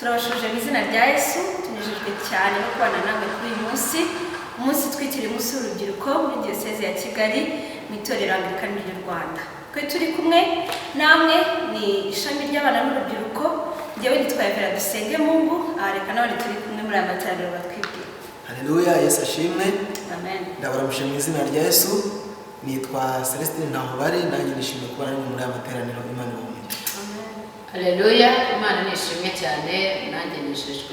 turabashuje mu izina rya Yesu tunejejwe cyane no kubana namwe kuri uyu umunsi twitiriye umunsi w'urubyiruko muri Diyoseze ya Kigali mu itorero Anglikani ry'u Rwanda. Twe turi kumwe namwe ni ishami ry'abana n'urubyiruko, njyewe nitwa Vera Dusengemungu, reka n'abandi turi kumwe muri aya materaniro batwibwira. Haleluya, Yesu ashimwe. Amen. Ndabaramuje mu izina rya Yesu. Nitwa Celestine Ntahobare, nanjye nishimiye kuba nari muri aya materaniro Imana ibahumurize. Amen. Haleluya, Imana nishimye cyane, nanjye nishejwe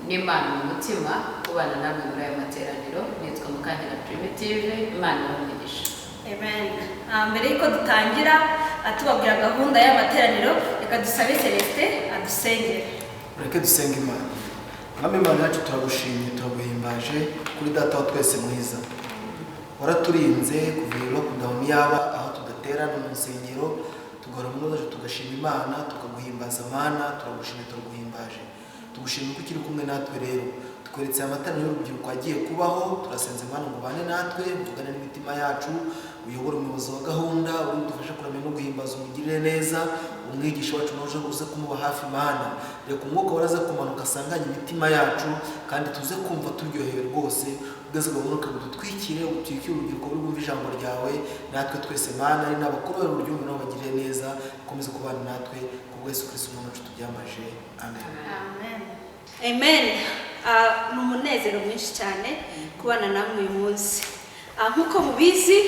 n'Imana mu mutima kubana namwe muri aya materaniro. Nitwa Mukandira Primitive, Imana ibahumurize. Amen. Mbere yuko dutangira tubabwira gahunda y'amateraniro, reka dusabe Celestin adusengere. Reka dusenge Imana. Mwami Imana yacu turagushimye, turaguhimbaje kuri data wa twese mwiza. Waraturinze kuva lockdown yaba aho tudaterana mu nsengero, tugora mu naje tugashima Imana, tukaguhimbaza Mana, turagushimye turaguhimbaje. Tugushimye ko ukiri kumwe natwe rero. Tukweretse amateraniro y'urubyiruko agiye kubaho, turasenze Imana ngo bane natwe, mvugane n'imitima yacu, uyobore umuyobozi wa gahunda, udufashe kuramya no guhimbaza umugirire neza, umwigisha wacu noje uze kumuba hafi Mana. Reka umwuka waraza kumanuka asanganye imitima yacu, kandi tuze kumva turyohewe rwose, ugeze gamunuka budutwikire, utwikire urubyiruko rwumva ijambo ryawe, natwe twese Mana ari n'abakuru b'urubyiruko nabo bagirire neza, komeza kubana natwe kubwo Yesu Kristo umwami wacu tubyamaje. Amen. Amen. Amen. Ni umunezero mwinshi cyane kubana namwe uyu munsi. Nk'uko mubizi,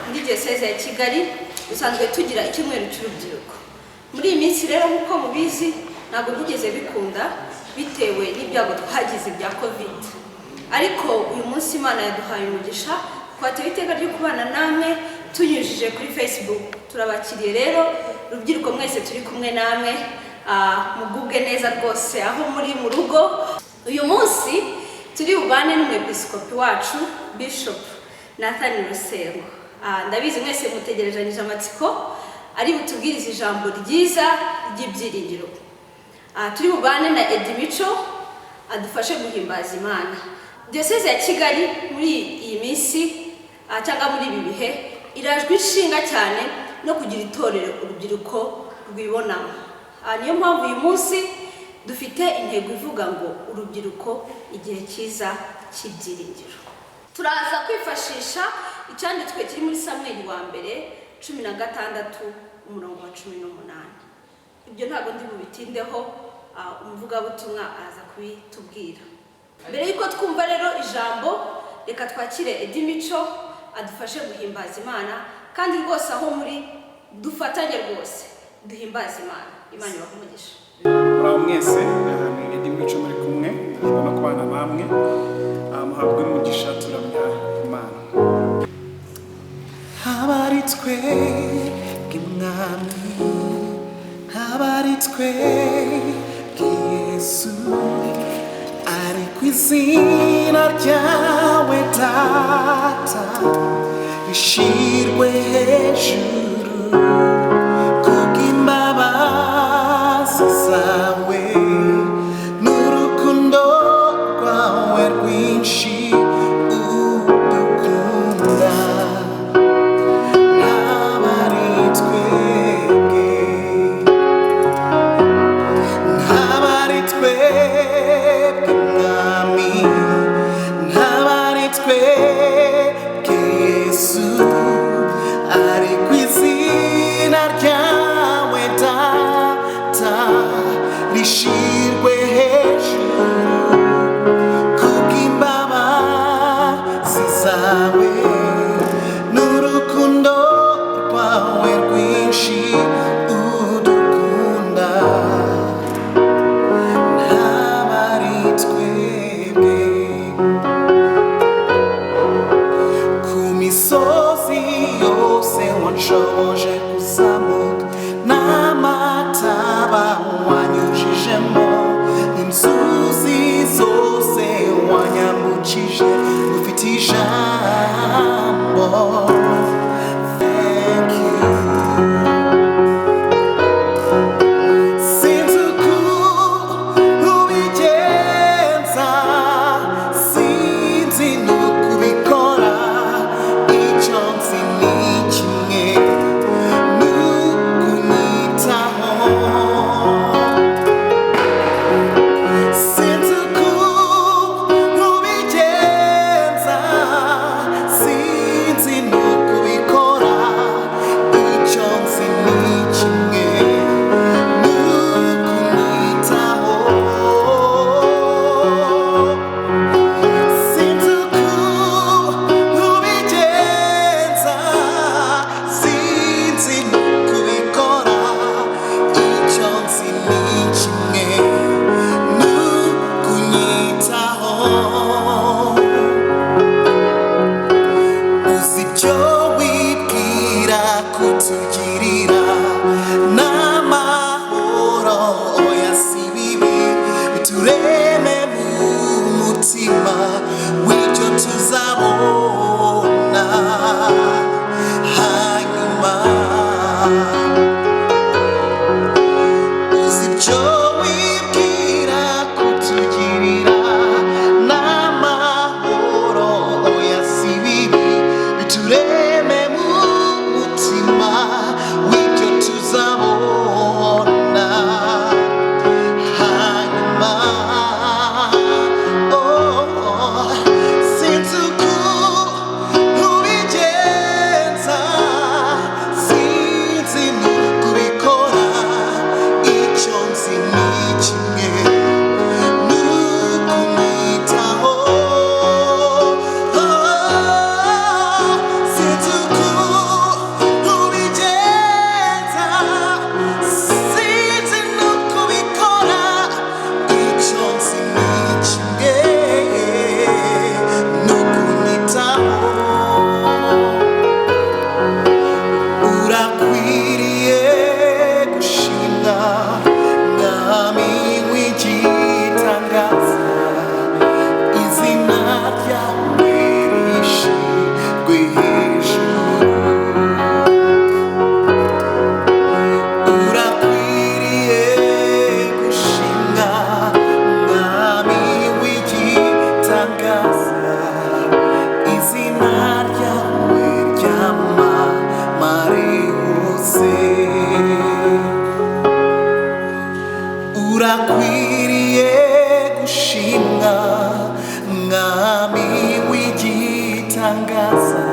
muri Diyoseze ya Kigali usanzwe tugira icyumweru cy'urubyiruko. Muri iyi minsi rero nk'uko mubizi ntabwo bigeze bikunda bitewe n'ibyago twagize bya COVID. Ariko uyu munsi Imana yaduhaye umugisha, twatewe iteka ryo kubana namwe tunyujije kuri Facebook. Turabakiriye rero urubyiruko mwese turi kumwe namwe, mugubwe neza rwose aho muri mu rugo. Uyu munsi turi bubane n'umwepiskopi wacu Bishop Nathan Rusengo. Ndabizi mwese mutegerezanyije amatsiko ari butubwiriza ijambo ryiza ry'ibyiringiro. Turi bubane na Edimico adufashe guhimbaza Imana. Diyoseze ya Kigali muri iyi minsi cyangwa muri ibi bihe irajwe inshinga cyane no kugira itorero urubyiruko rwibonamo. Niyo mpamvu uyu munsi dufite intego ivuga ngo urubyiruko igihe cyiza cy'ibyiringiro. Turaza kwifashisha icyanditswe kiri muri Samuel wa mbere 16:18. Ibyo ntabwo ndi bubitindeho, umuvugabutumwa araza kubitubwira. Mbere yuko twumva rero ijambo, reka twakire Edimico adufashe guhimbaza Imana, kandi rwose aho muri dufatanye rwose duhimbaza Imana. Imana ibahumugisha. Muraho mwese, ni Edimico muri kumwe, ndabona kubana namwe, muhabwe n'umugisha turamya Imana. Habaritswe bw'Umwami, habaritswe bw'Yesu, ari ku izina ryawe Data rishirwe hejuru, kubw'imbabazi zawe n'urukundo rwawe rwinshi udukunda. Habaritswe bw'Umwami, habaritswe bw'Yesu, ari ku izina ryawe Data rishirwe hejuru, kubw'imbabazi zawe n'urukundo rwawe rwinshi udukunda. Habaritswe ku misozi yose wanshoboje kuzamuka, n'amataba wanyujijemo urakwiriye gushimwa mwami w'igitangaza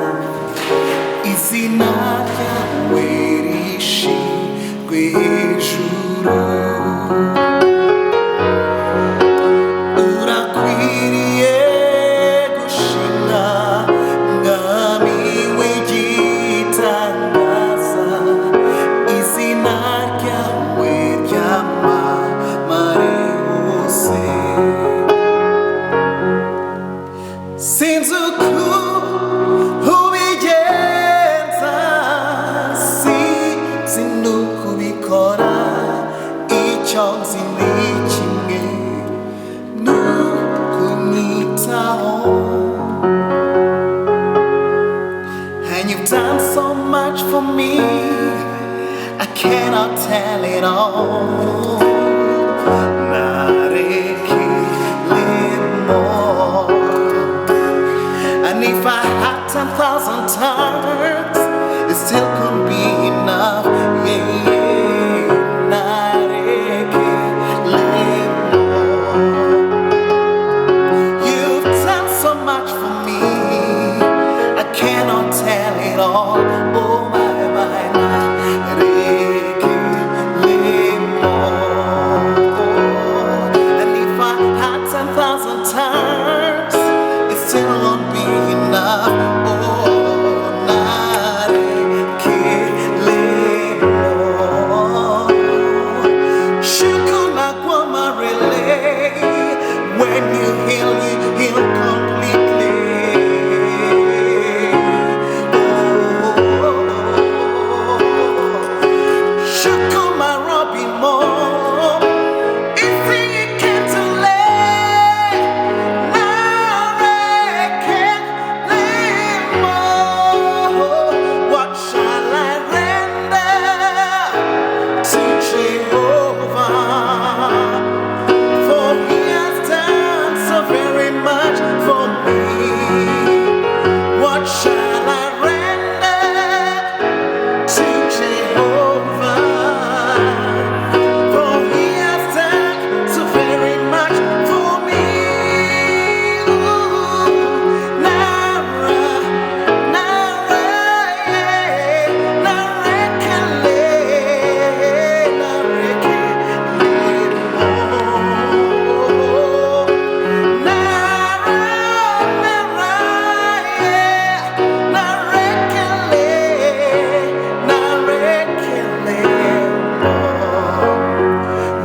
izina ryawe rishimwe hejuru urakwiriye gushimwa mwami w'igitangaza izina ryawe ryamamare hose sinzi uko ubigenza sinzi n'uko ubikora icyo nzi ni kimwe n'ukunyitaho and you've done so much for me I cannot tell it all nareke more and if I had 10,000 tongues it still couldn't be enough nareke more you've done so much for me I cannot tell it all oh my nareke more and if I had 10,000 tongues it still won't be enough oh nareke more shukuna kwa marele when you heal completely shukuma robi mo what shall I render to Jehovah? For he has done so very much for me. What shall I render to Jehovah? For he has done so very much for me.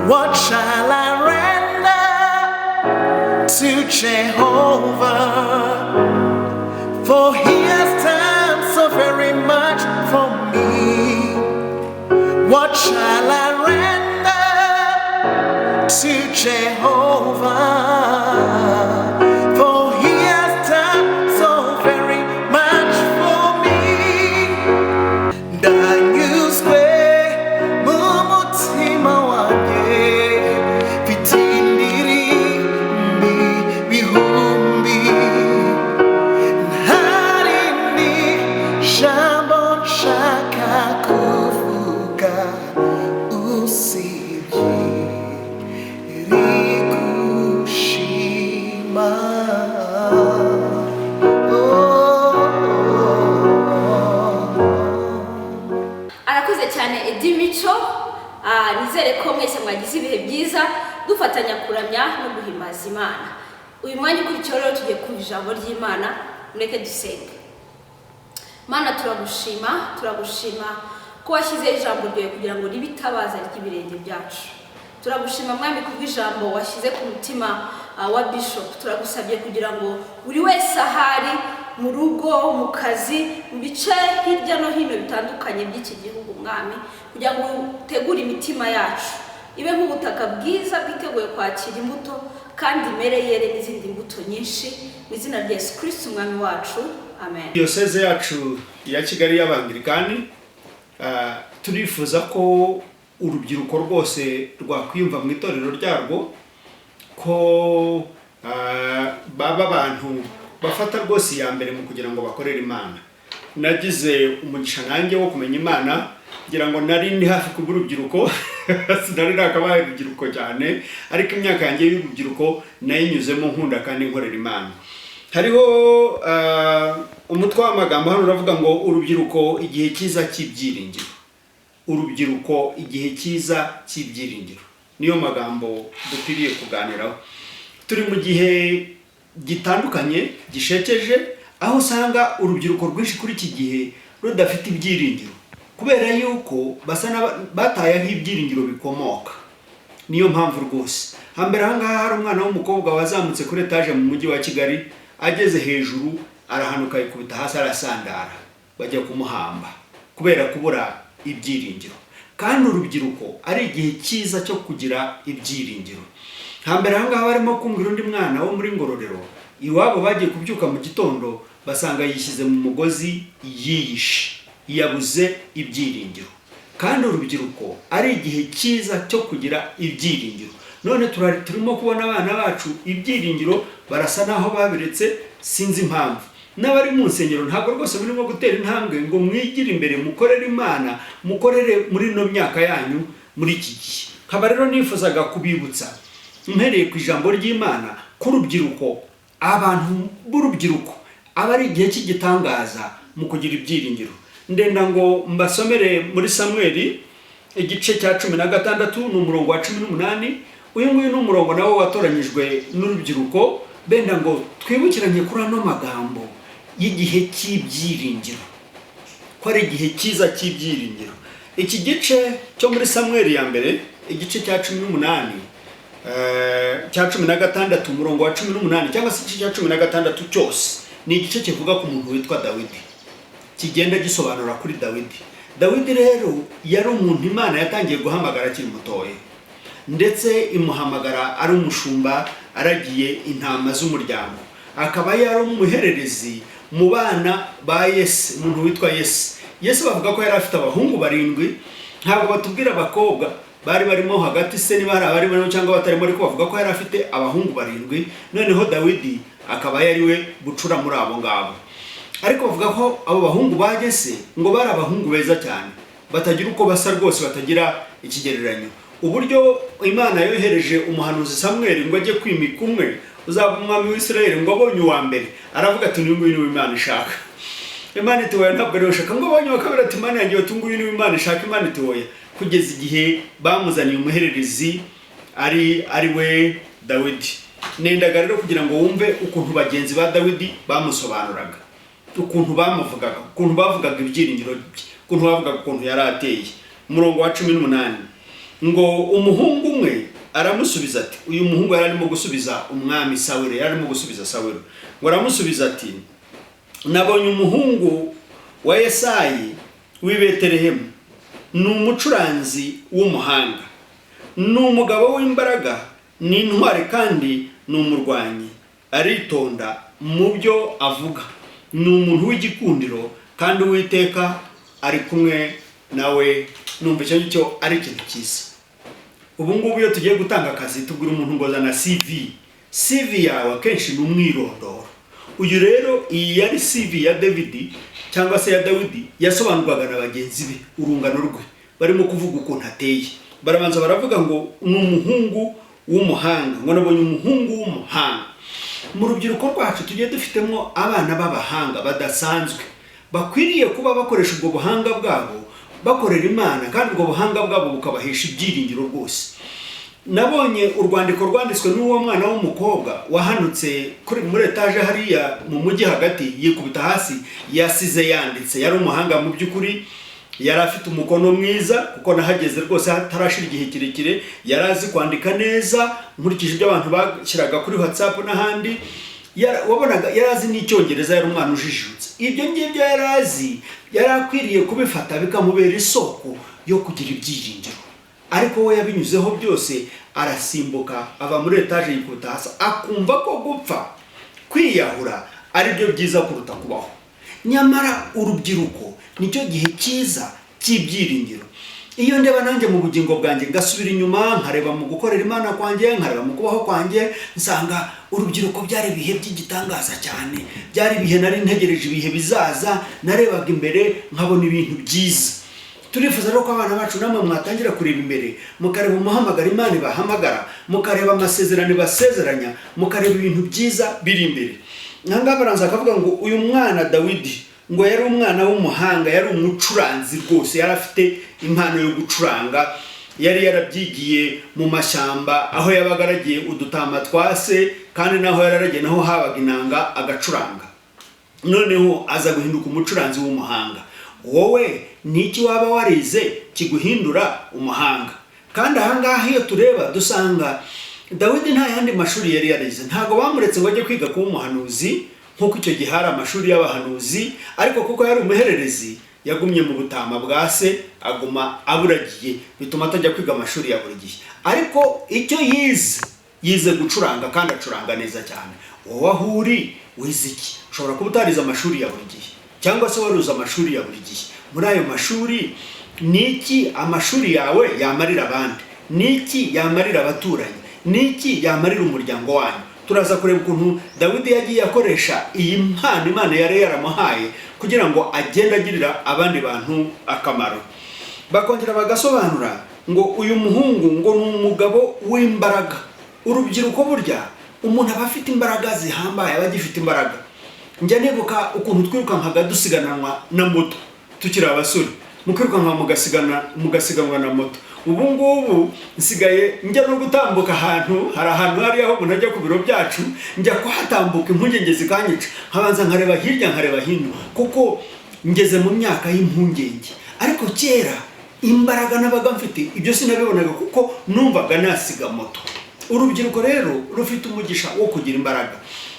What shall I render to Jehovah? For he has done so very much for me. What shall I render to Jehovah? For he has done so very much for me. Danyuzwe mumutima wanjye vitindiri bihumbi ntarindi jambo nshaka kuvuga usibye rigushima arakoze cyane Eddie Mico nizere ko mwese mwagize ibihe byiza dufatanya kuramya no guhimbaza Imana uyu mwanya ukurikiyeho rero tugiye kumva ijambo ry'Imana mureke dusenge Mana turagushima ko washyizeho ijambo ryawe kugira ngo ribe itabaza ry'ibirenge byacu turagushima mwami kubw'ijambo washyize ku mutima wa Bishop turagusabye kugira ngo buri wese ahari mu rugo mu kazi mu bice hirya no hino bitandukanye by'iki gihugu mwami kugira ngo utegure imitima yacu ibe nk'ubutaka bwiza bwiteguye kwakira imbuto kandi mere yere n'izindi mbuto nyinshi mu izina rya Yesu Kristo umwami wacu amen. Diyoseze yacu ya Kigali y'Abangirikani turifuza ko urubyiruko rwose rwakwiyumva mu itorero ryarwo ko baba abantu bafata rwose ya mbere mu kugira ngo bakorere Imana. Nagize umugisha nanjye wo kumenya Imana ngira ngo nari ndi hafi kuba urubyiruko sinari nakabaye urubyiruko cyane, ariko imyaka yanjye y'urubyiruko nayinyuzemo nkunda kandi nkorera Imana. Hariho umutwe w'amagambo hano uravuga ngo urubyiruko igihe cyiza cy'ibyiringiro. Urubyiruko igihe cyiza cy'ibyiringiro niyo magambo dukwiriye kuganiraho. Turi mu gihe gitandukanye gishekeje, aho usanga urubyiruko rwinshi kuri iki gihe rudafite ibyiringiro kubera yuko bataye aho ibyiringiro bikomoka. Niyo mpamvu rwose hambere ahangaha hari umwana w'umukobwa wazamutse kuri etaje mu mujyi wa Kigali, ageze hejuru arahanuka yikubita hasi arasandara, bajya kumuhamba kubera kubura ibyiringiro. Kandi urubyiruko ari igihe cyiza cyo kugira ibyiringiro. Hambere ahangaha barimo kumbwira undi mwana wo muri Ngororero, iwabo bagiye kubyuka mu gitondo basanga yishyize mu mugozi yiyishe, yabuze ibyiringiro. Kandi urubyiruko ari igihe cyiza cyo kugira ibyiringiro. None turimo kubona abana bacu ibyiringiro barasa naho babiretse, sinzi impamvu. N'abari mu nsengero ntabwo rwose murimo gutera intambwe ngo mwigire imbere, mukorere Imana, mukorere muri no myaka yanyu muri iki gihe. Nkaba rero nifuzaga kubibutsa mpereye ku ijambo ry'Imana ko urubyiruko, abantu b'urubyiruko aba ari igihe cy'igitangaza mu kugira ibyiringiro. Ndenda ngo mbasomere muri Samweli igice cya 16 n'umurongo wa 18. Uyu nguyu n'umurongo nawo watoranyijwe n'urubyiruko, benda ngo twibukiranye kuri ano magambo y'igihe cy'ibyiringiro, ko ari igihe cyiza cy'ibyiringiro. Iki gice cyo muri Samweli ya mbere igice cya 18 cya 16 umurongo wa 18 cyangwa se igice cya 16 cyose ni igice kivuga ku muntu witwa Dawidi, kigenda gisobanura kuri Dawidi. Dawidi rero yari umuntu Imana yatangiye guhamagara akiri mutoya, ndetse imuhamagara ari umushumba aragiye intama z'umuryango. Akaba yari umuhererezi mu bana ba Yese, umuntu witwa Yese. Yese bavuga ko yari afite abahungu 7, ntabwo batubwira abakobwa bari barimo hagati se niba hari abari barimo cyangwa batarimo, ariko bavuga ko yari afite abahungu 7. Noneho Dawidi akaba yari we bucura muri abo ngabo. Ariko bavuga ko abo bahungu ba Yese ngo bari abahungu beza cyane, batagira uko basa rwose, batagira ikigereranyo. Uburyo Imana yohereje umuhanuzi Samweli ngo ajye kwimika umwe uzaba umwami w'Isirayeli, ngo abonye uwa mbere aravuga ati uyu nguyu ni Imana ishaka. Imana iti oya, ntabwo rero shaka. Ngo abonye wa kabiri ati Imana yanjye ati nguyu ni Imana ishaka. Imana iti oya, kugeza igihe bamuzaniye umuhererezi ari we Dawidi. Nendaga rero kugira ngo wumve ukuntu bagenzi ba Dawidi bamusobanuraga, ukuntu bamuvugaga, ukuntu bavugaga ibyiringiro bye, ukuntu bavugaga ukuntu yari ateye. Umurongo wa 18 ngo umuhungu umwe aramusubiza ati, uyu muhungu yari arimo gusubiza umwami Sawuli, yari arimo gusubiza Sawuli, ngo aramusubiza ati, nabonye umuhungu wa Yesayi w'i Betelehemu, ni umucuranzi w'umuhanga, ni umugabo w'imbaraga, ni intwari kandi ni umurwanyi, aritonda mu byo avuga, ni umuntu w'igikundiro kandi Uwiteka ari kumwe nawe. Numva icyo ari ikintu cyiza. Ubu ngubu iyo tugiye gutanga akazi tubwira umuntu ngo zana CV yawe akenshi ni umwirondoro. Uyu rero iyi yari CV ya David cyangwa se ya Dawidi, yasobanurwaga na bagenzi be, urungano rwe, barimo kuvuga ukuntu ateye. Barabanza baravuga ngo ni umuhungu w'umuhanga, ngo nabonye umuhungu w'umuhanga. Mu rubyiruko rwacu tugiye dufitemo abana b'abahanga badasanzwe, bakwiriye kuba bakoresha ubwo buhanga bwabo bakorera Imana, kandi ubwo buhanga bwabo bukabahesha ibyiringiro rwose. Nabonye urwandiko rwanditswe n'uwo mwana w'umukobwa wahanutse muri etaje hariya mu mujyi hagati, yikubita hasi, yasize yanditse. Yari umuhanga mu by'ukuri, yari afite umukono mwiza, kuko nahageze rwose hatarashira igihe kirekire. Yari azi kwandika neza nkurikije ibyo abantu bashyiraga kuri WhatsApp n'ahandi. Wabonaga yari azi n'icyongereza, yari umwana ujijutse. Ibyo ngibyo yari azi, yari akwiriye kubifata bikamubera isoko yo kugira ibyiringiro. Ariko we yabinyuzeho byose, arasimbuka ava muri etaje yikubita hasi, akumva ko gupfa, kwiyahura ari byo byiza kuruta kubaho. Nyamara urubyiruko nicyo gihe cyiza cy'ibyiringiro. Iyo ndeba nanjye mu bugingo bwanjye ngasubira inyuma, nkareba mu gukorera Imana kwanjye, nkareba mu kubaho kwanjye, nsanga urubyiruko byari ibihe by'igitangaza cyane. Byari ibihe nari ntegereje ibihe bizaza, narebaga imbere nkabona ibintu byiza. turifuza rero ko abana bacu namwe mwatangira kureba imbere, mukareba umuhamagara Imana ibahamagara, mukareba amasezerano basezeranya, mukareba ibintu byiza biri imbere. Nanga baranza akavuga ngo uyu mwana Dawidi ngo yari umwana w'umuhanga, yari umucuranzi rwose, yari afite impano yo gucuranga, yari yarabyigiye mu mashyamba aho yabagaragiye udutama twase, kandi naho yararagiye naho habaga inanga agacuranga. Noneho aza guhinduka umucuranzi w'umuhanga. Wowe niki waba warize kiguhindura umuhanga? Kandi ahangaha iyo tureba dusanga Dawidi nta yandi mashuri yari yarize, ntago bamuretse ngo ajye kwiga kuba umuhanuzi nkuko icyo gihe hari amashuri y'abahanuzi, ariko kuko yari umuhererezi yagumye mu butama bwa se, aguma aburagiye, bituma atajya kwiga amashuri ya buri gihe. Ariko icyo yize gucuranga, kandi acuranga neza cyane. Wowe aho uri wize iki? Ushobora kuba utarize amashuri ya buri gihe, cyangwa se waruze amashuri ya buri gihe. Muri ayo mashuri niki amashuri yawe yamarira abandi? Niki yamarira abaturanyi? Niki yamarira umuryango wanyu? Turaza kureba ukuntu Dawidi yagiye akoresha iyi mpano Imana yari yaramuhaye kugira ngo agende agirira abandi bantu akamaro. Bakongera bagasobanura ngo uyu muhungu ngo ni umugabo w'imbaraga. Urubyiruko burya umuntu aba afite imbaraga zihambaye, aba agifite imbaraga. Njya nibuka ukuntu twirukankaga dusigananwa na moto tukiri abasore, mukwirukanka mugasiganwa na moto. Ubu ngubu nsigaye njya no gutambuka ahantu, hari ahantu hari aho umuntu ajya ku biro byacu, njya kuhatambuka impungenge zikanyica, nkabanza nkareba hirya nkareba hino, kuko ngeze mu myaka y'impungenge. Ariko kera imbaraga nabaga mfite ibyo sinabibonaga kuko numvaga nasiga moto. Urubyiruko rero rufite umugisha wo kugira imbaraga.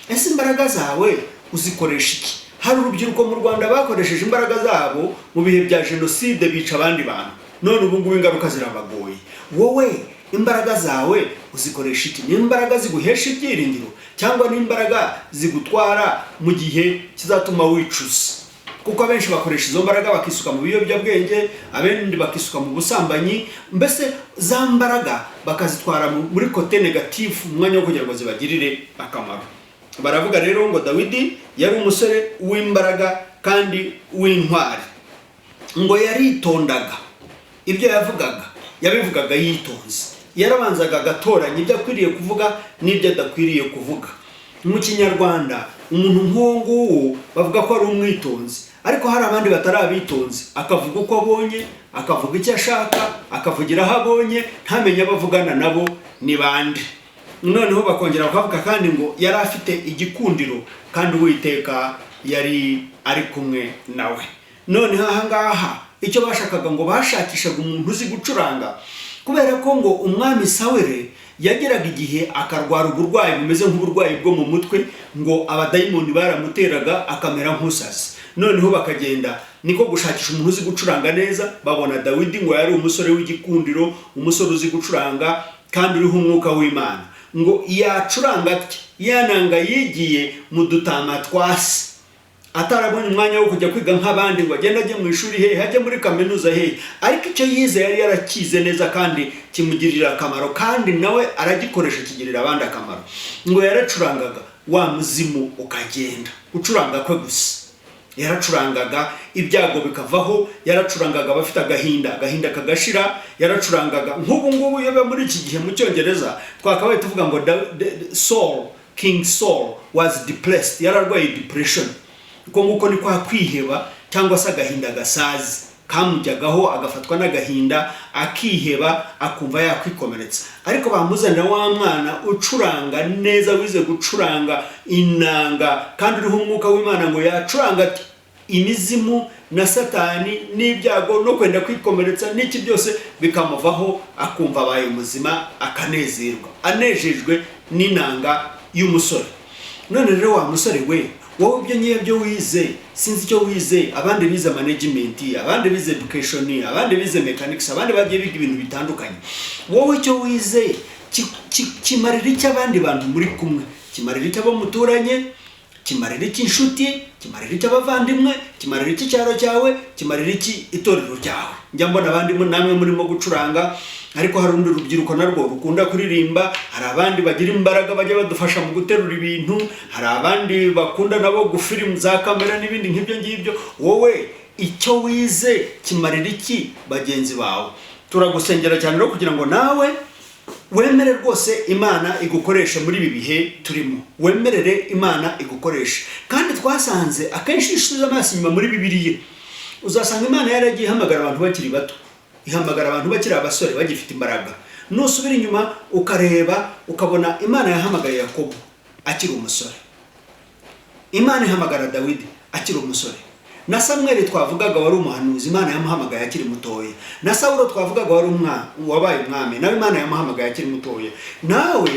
Ese imbaraga zawe uzikoresha iki? Hari urubyiruko mu Rwanda bakoresheje imbaraga zabo mu bihe bya jenoside, bica abandi bantu, none ubu ngubu ingaruka zirabagoye. Wowe imbaraga zawe uzikoresha iki? Ni imbaraga ziguhesha ibyiringiro, cyangwa ni imbaraga zigutwara mu gihe kizatuma wicuza? Kuko abenshi bakoresha izo mbaraga bakisuka mu biyobyabwenge, abandi bakisuka mu busambanyi, mbese za mbaraga bakazitwara muri kote negative mu mwanya wo kugira ngo zibagirire akamaro. Baravuga rero ngo Dawidi yari umusore w'imbaraga kandi w'intwari, ngo yaritondaga. Ibyo yabivugaga yitonze, yarabanzaga agatoranya ibyo akwiriye kuvuga n'ibyo adakwiriye kuvuga. Mu Kinyarwanda umuntu nk'uwo nguwo bavuga ko ari umwitonzi, ariko hari abandi batarabitonze, akavuga uko abonye, akavuga icyo ashaka, akavugira aho abonye, ntamenye abavugana nabo ni bande. Noneho bakongera bakavuga kandi ngo yari afite igikundiro, kandi Uwiteka yari ari kumwe nawe. Noneho ahangaha icyo bashakaga ngo bashakishaga umuntu uzi gucuranga, kubera ko ngo umwami Sawuli yageraga igihe akarwara uburwayi bumeze nk'uburwayi bwo mu mutwe, ngo abadayimoni baramuteraga akamera nk'usazi. Noneho bakagenda niko gushakisha umuntu uzi gucuranga neza, babona Dawidi ngo yari umusore w'igikundiro, umusore uzi gucuranga kandi uriho umwuka w'Imana, ngo yacuranga ati yananga yigiye mu dutama twase, atarabonye umwanya wo kujya kwiga nk'abandi ngo agende ajye mu ishuri hehe, ajye muri kaminuza hehe, ariko icyo yize yari yarakize neza kandi kimugirira akamaro, kandi nawe aragikoresha kigirira abandi akamaro. Ngo yaracurangaga wa muzimu ukagenda, ucuranga kwe gusa. Yaracurangaga ibyago bikavaho, yaracurangaga abafite agahinda kagashira, yaracurangaga nk'ubu ngubu iyo muri iki gihe mu Cyongereza twakabaye tuvuga ngo King Saul was depressed, yararwaye depression. Uko nguko ni kwa kwiheba cyangwa se agahinda gasazi kamujyagaho, agafatwa n'agahinda akiheba, akumva yakwikomeretsa. Ariko bamuzanira wa mwana ucuranga neza, wize gucuranga inanga kandi uriho umwuka w'Imana, ngo yacuranga ati imizimu na satani n'ibyago no kwenda kwikomeretsa n'iki byose bikamuvaho, akumva abaye muzima, akanezerwa, anejejwe n'inanga y'umusore. None rero wa musore we, wowe ibyo nyibyo wize, sinzi icyo wize, abandi bize management, abandi bize education, abandi bize mechanics, abandi bagiye biga ibintu bitandukanye. Wowe icyo wize kimarira iki abandi bantu muri kumwe? Kimarira iki abo muturanye? Kimarira iki inshuti? Kimarira iki abavandimwe? Kimarira iki cyaro cyawe? Kimarira iki itorero ryawe? Njya mbona abandi namwe murimo gucuranga, ariko hari undi rubyiruko narwo rukunda kuririmba, hari abandi bagira imbaraga bajya badufasha mu guterura ibintu, hari abandi bakunda nabo gufilm za kamera n'ibindi nk'ibyo ngibyo. Wowe icyo wize kimarira iki bagenzi bawe. Turagusengera cyane rero kugira ngo nawe wemere rwose Imana igukoresha muri ibi bihe turimo. Wemerere Imana igukoresha. Kandi twasanze akenshi ishize amaso inyuma muri Bibiliya, uzasanga Imana yaragiye ihamagara abantu bakiri bato, ihamagara abantu bakiri abasore bagifite imbaraga. Nusubira inyuma ukareba ukabona Imana yahamagaye Yakobo akiri umusore, Imana ihamagara Dawidi akiri umusore, na Samuel twavugaga wari umuhanuzi Imana yamuhamagaye akiri mutoya, na Saulo twavugaga wari wabaye umwami nawe Imana yamuhamagaye akiri mutoya. Nawe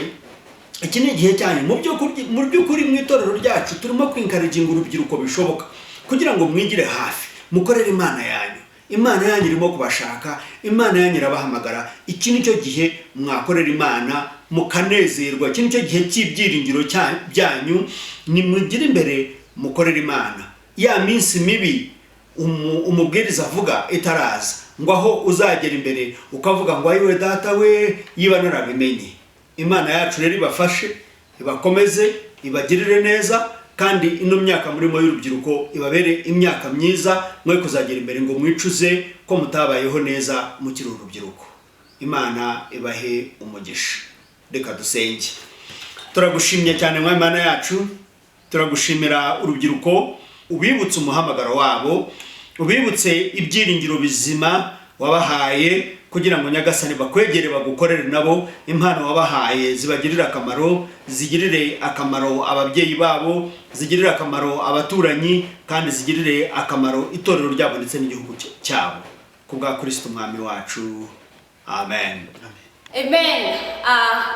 iki ni igihe cyane mu by'ukuri mu itorero ryacu turimo kwinkarejinga urubyiruko bishoboka kugira ngo mwigire hafi, mukorere Imana yanyu. Imana yanyu irimo kubashaka, Imana yanyu irabahamagara. Iki nicyo gihe mwakorera Imana mukanezerwa, iki nicyo gihe cy'ibyiringiro byanyu. Nimugire imbere mukorere Imana. Ya minsi mibi umubwiriza avuga itaraza, ngo aho uzagera imbere ukavuga ngo ayiwe data we yiba narabimenye. Imana yacu rero ibafashe, ibakomeze, ibagirire neza, kandi ino myaka murimo y'urubyiruko ibabere imyaka myiza, mwe kuzagera imbere ngo mwicuze ko mutabayeho neza mukiri urubyiruko. Imana ibahe umugisha. Reka dusenge. Turagushimye cyane mwa Imana yacu, turagushimira urubyiruko, ubibutse umuhamagaro wabo, ubibutse ibyiringiro bizima wabahaye kugira ngo Nyagasani bakwegere bagukorere nabo. Impano wabahaye zibagirire akamaro, zigirire akamaro ababyeyi babo, zigirire akamaro abaturanyi, kandi zigirire akamaro itorero ryabo ndetse n'igihugu cyabo. Kubwa Kristo umwami wacu. Amen. Amen.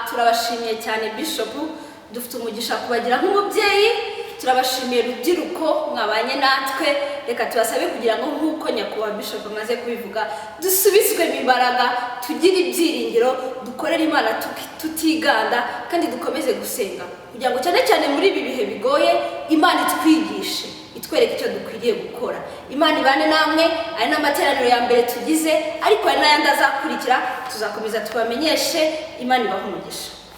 Turabashimiye cyane Bishop, dufite umugisha kubagira nk'umubyeyi. Turabashimiye rubyiruko mwabanye natwe. Reka tubasabe kugira ngo nk'uko nyakubahwa Bishop amaze kubivuga, dusubizwemo imbaraga, tugire ibyiringiro, dukorere Imana tutiganda, kandi dukomeze gusenga kugira ngo cyane cyane muri ibi bihe bigoye Imana itwigishe, itwereke icyo dukwiriye gukora. Imana ibane namwe. Ari n'amateraniro ya mbere tugize, ariko hari n'ayandi azakurikira, tuzakomeza tubamenyeshe. Imana ibahe umugisha.